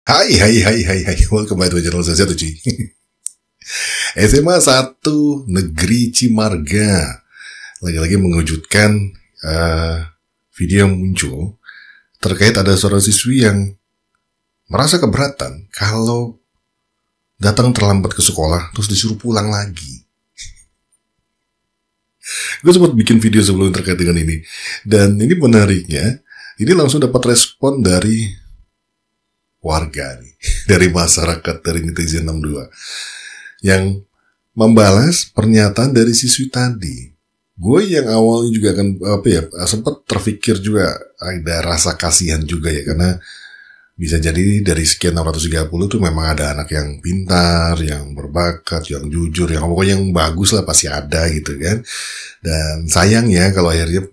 Hai, welcome back to my channel saya Tuci. SMA 1 Negeri Cimarga. Lagi-lagi mengejutkan video yang muncul terkait ada seorang siswi yang merasa keberatan kalau datang terlambat ke sekolah terus disuruh pulang lagi. Gue sempat bikin video sebelum terkait dengan ini, dan ini menariknya, ini langsung dapat respon dari warga nih, dari masyarakat, dari netizen 62 yang membalas pernyataan dari siswi tadi. Gue yang awalnya juga akan sempat terpikir juga ada rasa kasihan juga ya, karena bisa jadi dari sekian 630 tuh memang ada anak yang pintar, yang berbakat, yang jujur, yang pokoknya yang bagus lah pasti ada gitu kan. Dan sayangnya kalau akhirnya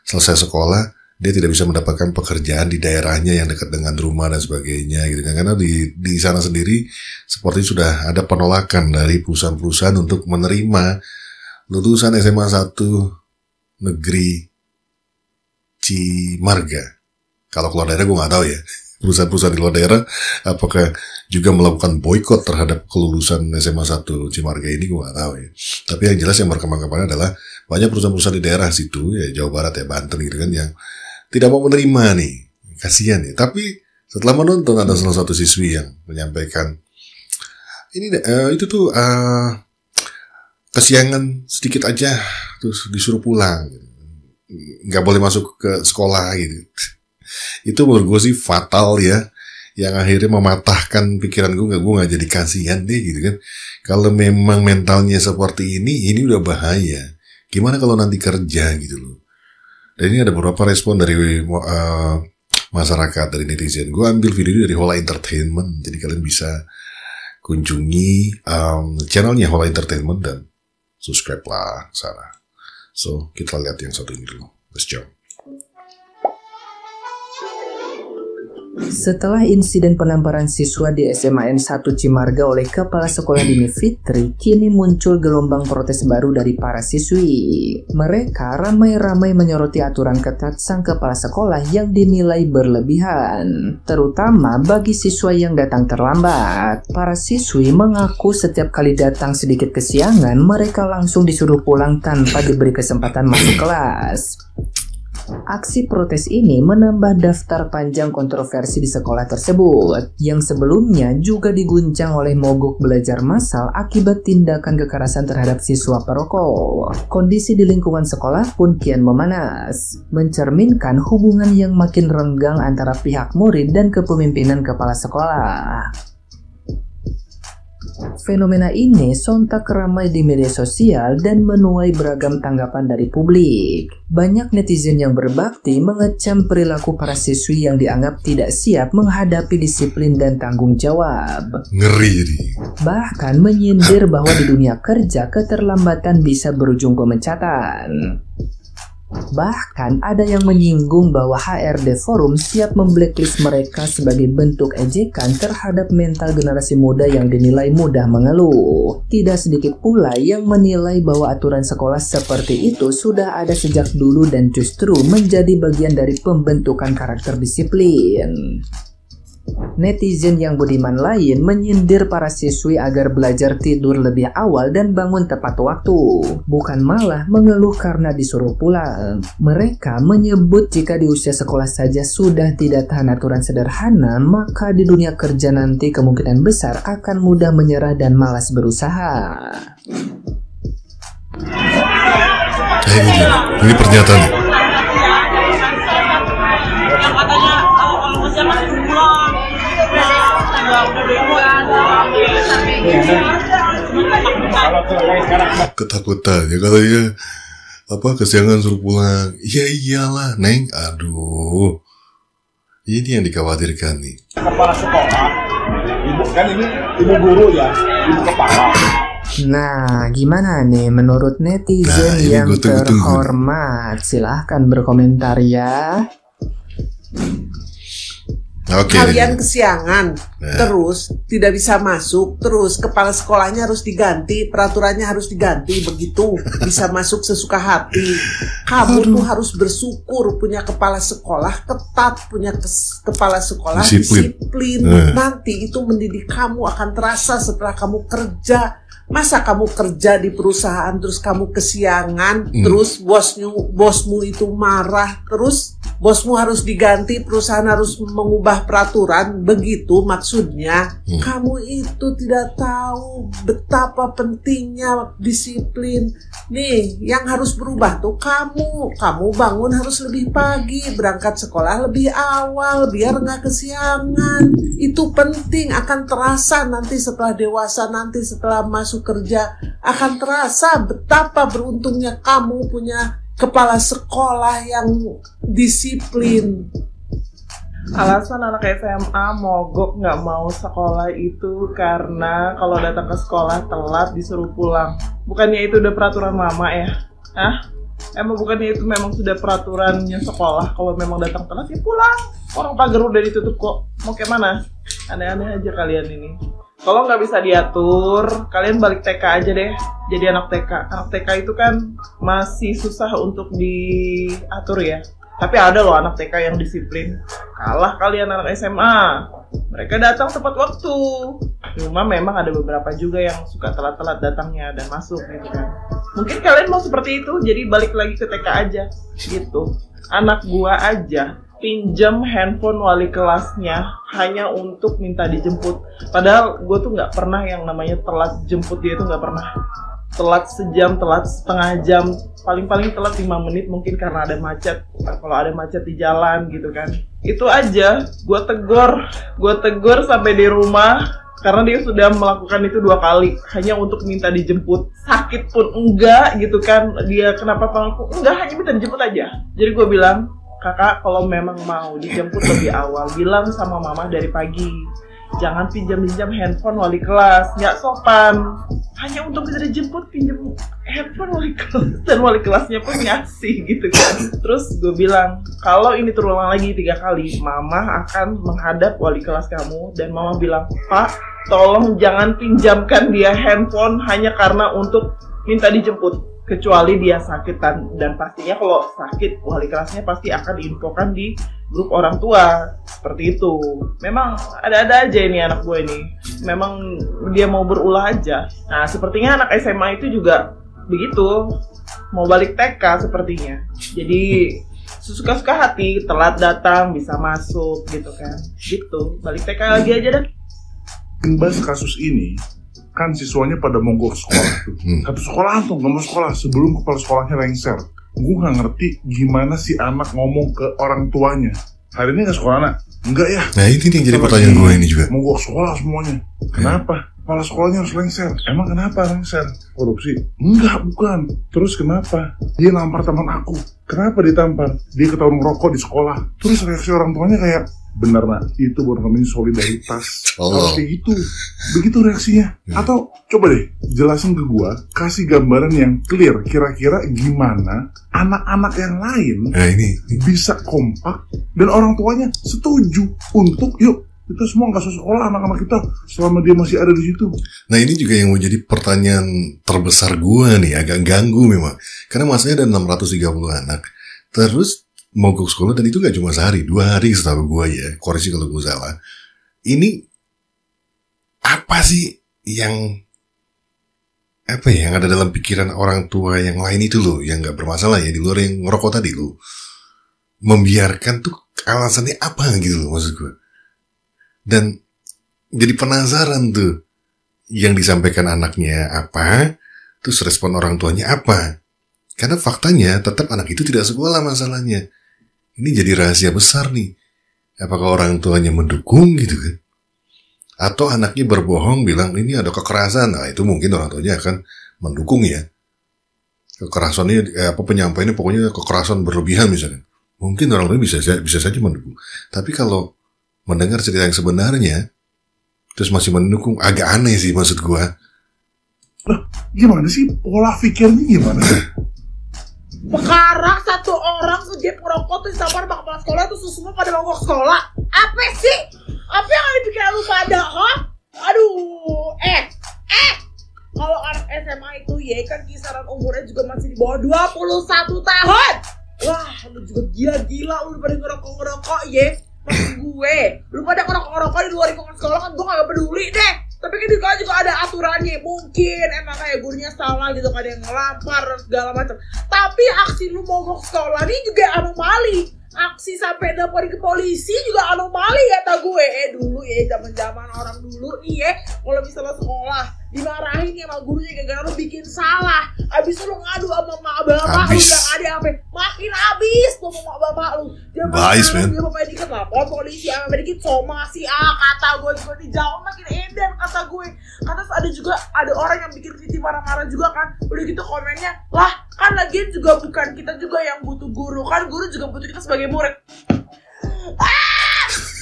selesai sekolah dia tidak bisa mendapatkan pekerjaan di daerahnya yang dekat dengan rumah dan sebagainya gitu kan. Karena di sana sendiri seperti sudah ada penolakan dari perusahaan-perusahaan untuk menerima lulusan SMA 1 Negeri Cimarga. Kalau keluar daerah gue nggak tahu ya, perusahaan-perusahaan di luar daerah apakah juga melakukan boykot terhadap kelulusan SMA 1 Cimarga ini, gue nggak tahu ya. Tapi yang jelas yang berkembang adalah banyak perusahaan-perusahaan di daerah situ ya, Jawa Barat ya, Banten gitu kan, yang tidak mau menerima nih. Kasihan ya. Tapi setelah menonton ada salah satu siswi yang menyampaikan ini itu tuh kesiangan sedikit aja terus disuruh pulang, nggak boleh masuk ke sekolah gitu. Itu menurut gue sih fatal ya, yang akhirnya mematahkan pikiran gue nggak jadi kasihan deh gitu kan. Kalau memang mentalnya seperti ini udah bahaya. Gimana kalau nanti kerja gitu loh. Dan ini ada beberapa respon dari masyarakat, dari netizen. Gue ambil video dari Hola Entertainment, jadi kalian bisa kunjungi channelnya Hola Entertainment dan subscribe lah ke sana. So kita lihat yang satu ini dulu. Let's jump. Setelah insiden penamparan siswa di SMAN 1 Cimarga oleh Kepala Sekolah Dini Fitri, kini muncul gelombang protes baru dari para siswi. Mereka ramai-ramai menyoroti aturan ketat sang kepala sekolah yang dinilai berlebihan, terutama bagi siswa yang datang terlambat. Para siswi mengaku setiap kali datang sedikit kesiangan, mereka langsung disuruh pulang tanpa diberi kesempatan masuk kelas. Aksi protes ini menambah daftar panjang kontroversi di sekolah tersebut, yang sebelumnya juga diguncang oleh mogok belajar massal akibat tindakan kekerasan terhadap siswa perokok. Kondisi di lingkungan sekolah pun kian memanas, mencerminkan hubungan yang makin renggang antara pihak murid dan kepemimpinan kepala sekolah. Fenomena ini sontak ramai di media sosial dan menuai beragam tanggapan dari publik. Banyak netizen yang berbakti mengecam perilaku para siswi yang dianggap tidak siap menghadapi disiplin dan tanggung jawab. Ngeri nih. Bahkan menyindir bahwa di dunia kerja keterlambatan bisa berujung pemecatan. Bahkan ada yang menyinggung bahwa HRD Forum siap memblacklist mereka sebagai bentuk ejekan terhadap mental generasi muda yang dinilai mudah mengeluh. Tidak sedikit pula yang menilai bahwa aturan sekolah seperti itu sudah ada sejak dulu dan justru menjadi bagian dari pembentukan karakter disiplin. Netizen yang budiman lain menyindir para siswi agar belajar tidur lebih awal dan bangun tepat waktu, bukan malah mengeluh karena disuruh pulang. Mereka menyebut jika di usia sekolah saja sudah tidak tahan aturan sederhana, maka di dunia kerja nanti kemungkinan besar akan mudah menyerah dan malas berusaha. Ini pernyataan. Ketakutan ya katanya, kesiangan suruh pulang. Ya iyalah Neng, aduh, ini yang dikhawatirkan nih. Kepala sekolah, ibu kan ini ibu guru ya, ibu kepala. Nah, gimana nih menurut netizen yang terhormat? Silahkan berkomentar ya. Oke. Kalian kesiangan, terus tidak bisa masuk, terus kepala sekolahnya harus diganti, peraturannya harus diganti, begitu bisa masuk sesuka hati. Kamu tuh harus bersyukur punya kepala sekolah ketat, punya kepala sekolah disiplin. Nanti itu mendidik kamu akan terasa setelah kamu kerja. Masa kamu kerja di perusahaan terus kamu kesiangan, terus bosmu itu marah, terus bosmu harus diganti, perusahaan harus mengubah peraturan, begitu maksudnya. Kamu itu tidak tahu betapa pentingnya disiplin. Nih, yang harus berubah tuh kamu. Kamu bangun harus lebih pagi, berangkat sekolah lebih awal, biar nggak kesiangan. Itu penting, akan terasa nanti setelah dewasa, nanti setelah masuk kerja, akan terasa betapa beruntungnya kamu punya kepala sekolah yang disiplin. Alasan anak SMA mogok nggak mau sekolah itu karena kalau datang ke sekolah telat disuruh pulang. Bukannya itu udah peraturan mama ya? Emang bukannya itu memang sudah peraturannya sekolah, kalau memang datang telat ya pulang. Orang pagar udah ditutup kok. Mau kayak mana? Aneh-aneh aja kalian ini. Kalau nggak bisa diatur, kalian balik TK aja deh. Jadi anak TK. Anak TK itu kan masih susah untuk diatur ya. Tapi ada loh anak TK yang disiplin. Kalah kalian anak SMA. Mereka datang tepat waktu. Cuma memang ada beberapa juga yang suka telat-telat datangnya dan masuk gitu kan. Mungkin kalian mau seperti itu, jadi balik lagi ke TK aja gitu. Anak gua aja pinjam handphone wali kelasnya hanya untuk minta dijemput. Padahal gue tuh nggak pernah yang namanya telat jemput dia, tuh nggak pernah. Telat sejam, telat setengah jam, paling-paling telat 5 menit mungkin karena ada macet. Kalau ada macet di jalan gitu kan. Itu aja, gue tegur sampai di rumah. Karena dia sudah melakukan itu 2 kali hanya untuk minta dijemput. Sakit pun enggak gitu kan. Dia kenapa pengaku? Enggak, hanya minta dijemput aja. Jadi gue bilang, kakak kalau memang mau dijemput lebih awal, bilang sama mama dari pagi. Jangan pinjam-pinjam handphone wali kelas, nggak sopan. Hanya untuk bisa dijemput pinjam handphone wali kelas, dan wali kelasnya pun ngasih gitu kan. Terus gue bilang, kalau ini terulang lagi 3 kali, mama akan menghadap wali kelas kamu. Dan mama bilang, Pak, tolong jangan pinjamkan dia handphone hanya karena untuk minta dijemput. Kecuali dia sakit dan pastinya kalau sakit wali kelasnya pasti akan diinfokan di grup orang tua. Seperti itu. Memang ada-ada aja ini anak gue ini. Memang dia mau berulah aja. Nah sepertinya anak SMA itu juga begitu. Mau balik TK sepertinya. Jadi suka-suka hati, telat datang bisa masuk gitu kan. Gitu. Balik TK lagi aja dah. Bahas kasus ini kan siswanya pada mogok sekolah tuh. Satu sekolah tuh nggak mau sekolah sebelum kepala sekolahnya lengser. Gue nggak ngerti gimana si anak ngomong ke orang tuanya. Hari ini nggak sekolah anak? Enggak ya. Nah ini yang jadi pertanyaan gue ini juga. Mogok sekolah semuanya. Kenapa? Kepala sekolahnya harus lengser. Emang kenapa lengser? Korupsi? Enggak, bukan. Terus kenapa? Dia nampar teman aku. Kenapa ditampar? Dia ketahuan ngerokok di sekolah. Terus reaksi orang tuanya kayak, bener nak, itu baru namanya solidaritas. Harus kayak gitu. Begitu reaksinya. Atau coba deh jelasin ke gua, kasih gambaran yang clear kira-kira gimana anak-anak yang lain ini bisa kompak dan orang tuanya setuju untuk yuk kita semua nggak usah sekolah anak-anak kita selama dia masih ada di situ. Nah ini juga yang menjadi pertanyaan terbesar gua nih, agak ganggu memang. Karena masanya ada 630 anak. Terus mogok sekolah, dan itu gak cuma sehari, 2 hari setahu gue ya, koreksi kalau gue salah. Ini apa sih yang ada dalam pikiran orang tua yang lain itu loh, yang gak bermasalah ya, di luar yang ngerokok tadi loh, membiarkan tuh alasannya apa gitu loh maksud gue. Dan jadi penasaran tuh yang disampaikan anaknya apa, terus respon orang tuanya apa. Karena faktanya tetap anak itu tidak sekolah masalahnya. Ini jadi rahasia besar nih. Apakah orang tuanya mendukung gitu kan? Atau anaknya berbohong bilang ini ada kekerasan. Nah itu mungkin orang tuanya akan mendukung ya. Kekerasannya, penyampaiannya pokoknya kekerasan berlebihan misalnya. Mungkin orang tuanya bisa saja mendukung. Tapi kalau mendengar cerita yang sebenarnya, terus masih mendukung, agak aneh sih maksud gua. Loh, gimana sih? Pola pikirnya gimana sih? Sekarang 1 orang ngejep ngerokok tuh sama kepala sekolah tuh semua pada mogok sekolah. Apa Apa sih? Apa yang ada di pikiran lu pada, ha? Aduh, kalau anak SMA itu ya kan kisaran umurnya juga masih di bawah 21 tahun. Wah, lu juga gila-gila lu pada ngerokok ya. Maksud gue, lu pada ngerokok di luar lingkungan sekolah kan gue gak peduli deh. Tapi kan di sekolah juga ada aturannya. Mungkin emang kayak gurunya salah gitu, kan yang ngelampar segala macam. Tapi aksi lu mogok sekolah ini juga anomali. Aksi sampai laporin ke polisi juga anomali kata gue. Dulu ya, zaman orang dulu nih ya, kalau misalnya sekolah dimarahin ya sama gurunya gara-gara lu bikin salah. Abis itu lu ngadu sama mak bapak lu yang ada apa? Makin abis tuh sama mak bapak lu. Dia bapak dikit lapor polisi, apa dikit somasi kata gue juga dijauh makin edan kata gue. Kata ada juga ada orang yang bikin Siti marah-marah juga kan. Udah gitu komennya, lah kan lagian juga bukan kita juga yang butuh guru, kan guru juga butuh kita sebagai murid.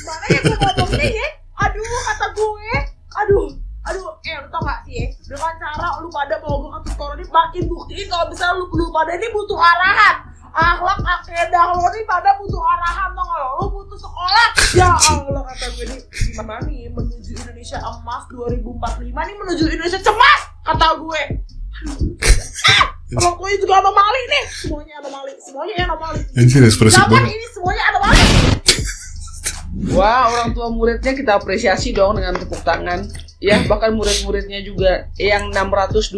Mana ya gue ngomongnya ya? Aduh kata gue, aduh, lu tau gak sih ya? Dengan cara lu pada mau gue ke sekolah ini makin buktiin kalau misalnya lu pada ini butuh arahan. Akhlak akedah lo nih pada butuh arahan, tau gak lo butuh sekolah. Ya Allah kata gue nih, gimana nih menuju Indonesia emas 2045 nih, menuju Indonesia cemas kata gue. Orang tuanya juga anomali nih, semuanya anomali. Zaman ini semuanya anomali. Wah, orang tua muridnya kita apresiasi dong dengan tepuk tangan. Ya, bahkan murid-muridnya juga yang 620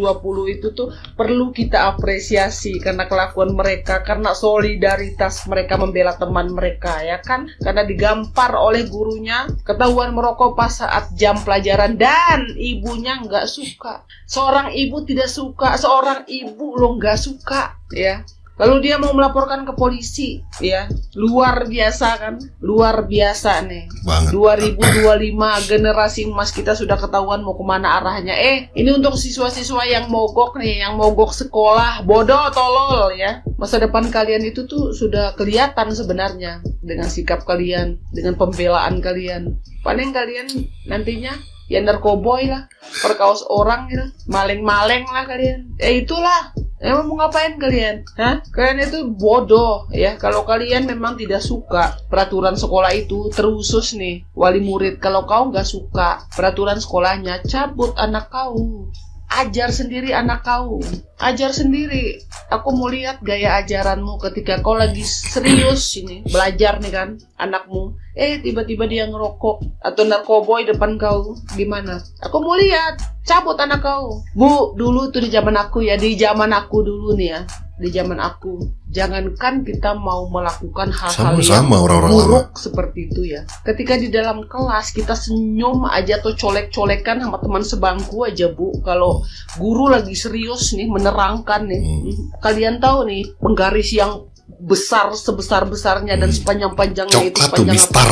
itu tuh perlu kita apresiasi karena kelakuan mereka, karena solidaritas mereka membela teman mereka, ya kan? Karena digampar oleh gurunya, ketahuan merokok pas saat jam pelajaran dan ibunya nggak suka. Seorang ibu tidak suka, seorang ibu lo nggak suka, ya. Lalu dia mau melaporkan ke polisi, ya. Luar biasa kan? Luar biasa nih. Banget. 2025 generasi emas kita sudah ketahuan mau kemana arahnya. Ini untuk siswa-siswa yang mogok nih, yang mogok sekolah, bodoh, tolol ya. Masa depan kalian itu tuh sudah kelihatan sebenarnya dengan sikap kalian, dengan pembelaan kalian. Paling kalian nantinya ya narkoboy lah, perkaos orang gitu, maling-maling lah kalian. Itulah. Emang mau ngapain kalian? Hah? Kalian itu bodoh ya. Kalau kalian memang tidak suka peraturan sekolah itu, terusus nih wali murid, kalau kau nggak suka peraturan sekolahnya, cabut anak kau. Ajar sendiri anak kau. Ajar sendiri. Aku mau lihat gaya ajaranmu ketika kau lagi serius ini belajar nih kan, anakmu. Tiba-tiba dia ngerokok atau narkoboy depan kau. Gimana? Aku mau lihat. Cabut anak kau. Bu, dulu tuh di zaman aku ya, di zaman aku dulu nih ya. Di zaman aku, jangankan kita mau melakukan hal-hal yang buruk seperti itu ya. Ketika di dalam kelas kita senyum aja atau colek-colekan sama teman sebangku aja Bu. Kalau guru lagi serius nih menerangkan nih, kalian tahu nih penggaris yang besar sebesar-besarnya dan sepanjang-panjangnya itu sepanjang apa?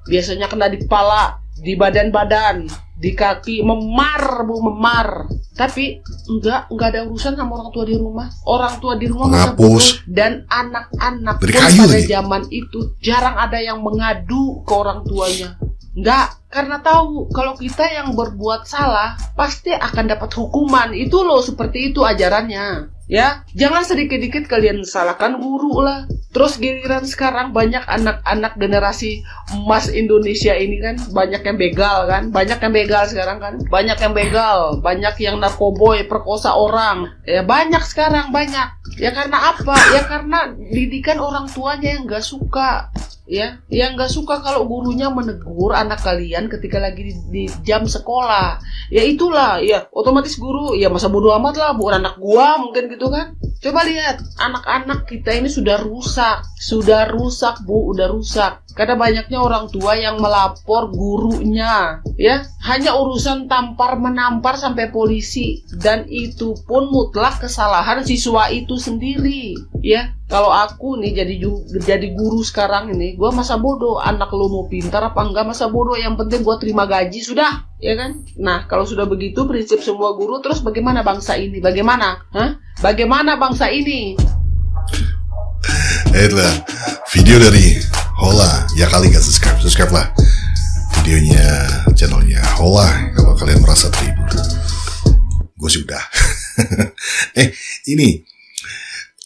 Biasanya kena di kepala, di badan-badan, di kaki, memar Bu, memar. Tapi enggak ada urusan sama orang tua di rumah. Orang tua di rumah menghapus. Dan anak-anak pun pada zaman itu jarang ada yang mengadu ke orang tuanya. Enggak, karena tahu kalau kita yang berbuat salah pasti akan dapat hukuman. Itu loh, seperti itu ajarannya. Ya, jangan sedikit-dikit kalian salahkan guru lah. Terus giliran sekarang banyak anak-anak generasi emas Indonesia ini kan, banyak yang begal kan, banyak yang begal sekarang kan, banyak yang begal, banyak yang narkoboy, perkosa orang, ya banyak sekarang, banyak. Ya karena apa? Ya karena didikan orang tuanya yang nggak suka. Ya, yang nggak suka kalau gurunya menegur anak kalian ketika lagi di jam sekolah. Ya itulah, ya otomatis guru, ya masa bodo amat lah, bukan anak gua mungkin gitu kan. Coba lihat, anak-anak kita ini sudah rusak Bu, udah rusak. Karena banyaknya orang tua yang melapor gurunya, ya hanya urusan tampar menampar sampai polisi, dan itu pun mutlak kesalahan siswa itu sendiri, ya. Kalau aku nih jadi guru sekarang ini, gue masa bodoh anak lo mau pintar apa enggak, masa bodoh, yang penting gue terima gaji sudah, ya kan. Nah kalau sudah begitu prinsip semua guru, terus bagaimana bangsa ini? Bagaimana? Bagaimana bangsa ini? Itulah video dari Hola. Ya kali gak subscribe lah videonya, channelnya Hola kalau kalian merasa terhibur. Gue sih udah.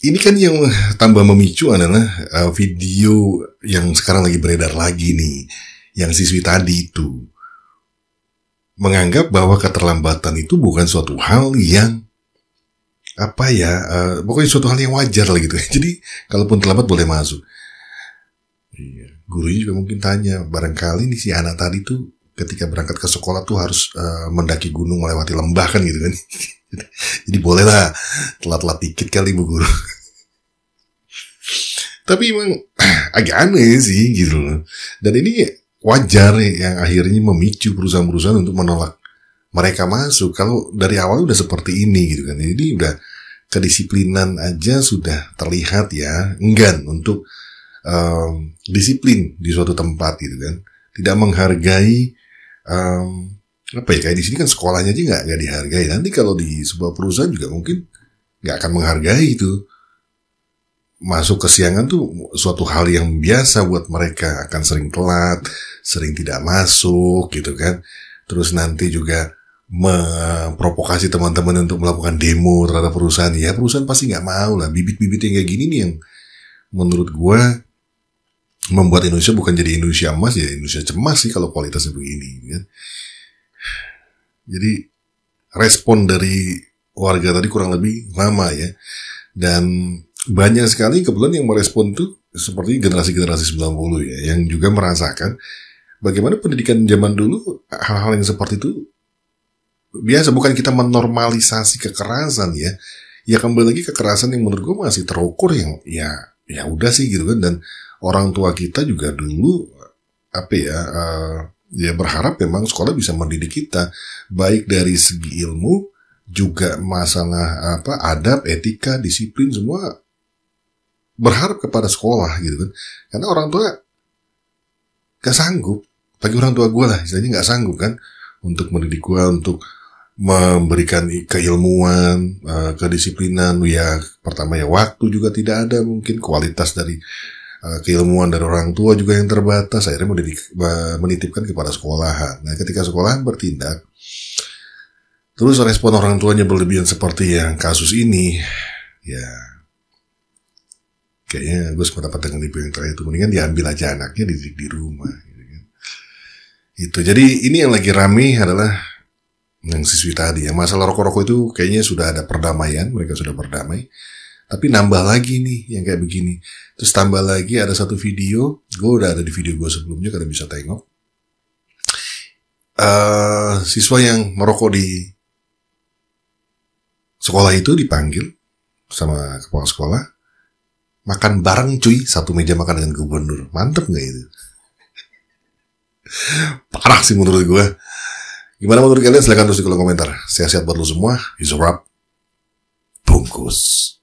Ini kan yang tambah memicu adalah video yang sekarang lagi beredar lagi nih. yang siswi tadi itu menganggap bahwa keterlambatan itu bukan suatu hal yang pokoknya suatu hal yang wajar lah gitu. Jadi kalaupun terlambat boleh masuk. Iya. Gurunya juga mungkin tanya, barangkali nih si anak tadi tuh ketika berangkat ke sekolah tuh harus mendaki gunung melewati lembah kan gitu kan. Jadi bolehlah telat-telat dikit kali Bu Guru. Tapi emang agak aneh sih gitu loh. Dan ini wajar yang akhirnya memicu perusahaan-perusahaan untuk menolak mereka masuk. Kalau dari awal udah seperti ini gitu kan. Jadi udah kedisiplinan aja sudah terlihat ya enggan untuk disiplin di suatu tempat gitu kan. Tidak menghargai kayak di sini kan sekolahnya aja nggak dihargai. Nanti kalau di sebuah perusahaan juga mungkin nggak akan menghargai itu. Masuk kesiangan tuh suatu hal yang biasa buat mereka, akan sering telat, sering tidak masuk gitu kan. Terus nanti juga memprovokasi teman-teman untuk melakukan demo terhadap perusahaan. Ya perusahaan pasti nggak mau lah. Bibit-bibit yang kayak gini nih yang menurut gue membuat Indonesia bukan jadi Indonesia emas, ya Indonesia cemas sih kalau kualitasnya begini kan. Jadi respon dari warga tadi kurang lebih lama ya. Dan banyak sekali kebetulan yang merespon itu seperti generasi-generasi 90 ya, yang juga merasakan bagaimana pendidikan zaman dulu hal-hal yang seperti itu biasa. Bukan kita menormalisasi kekerasan ya. Ya kembali lagi kekerasan yang menurut gue masih terukur yang ya udah sih gitu kan. Dan orang tua kita juga dulu ya berharap memang sekolah bisa mendidik kita baik dari segi ilmu juga masalah adab, etika, disiplin semua berharap kepada sekolah gitu kan. Karena orang tua gak sanggup, bagi orang tua gue lah istilahnya gak sanggup kan untuk mendidik gue, untuk memberikan keilmuan, kedisiplinan. Ya pertama ya waktu juga tidak ada, mungkin kualitas dari keilmuan dari orang tua juga yang terbatas. Akhirnya menitipkan kepada sekolahan. Nah ketika sekolahan bertindak terus respon orang tuanya berlebihan seperti yang kasus ini, ya kayaknya gue sependapat dengan ibu yang terakhir itu, mendingan diambil aja anaknya dididik di rumah gitu kan. Itu jadi ini yang lagi rame adalah yang siswi tadi ya. Masalah rokok-rokok itu kayaknya sudah ada perdamaian, mereka sudah berdamai. Tapi nambah lagi nih yang kayak begini. Terus tambah lagi ada satu video, gue udah ada di video gue sebelumnya, kalian bisa tengok. Siswa yang merokok di sekolah itu dipanggil sama kepala sekolah, makan bareng cuy, satu meja makan dengan gubernur. Mantep gak itu? Parah sih menurut gue. Gimana menurut kalian? Silahkan tulis di kolom komentar. Sehat-sehat buat lo semua. Is a wrap. Bungkus.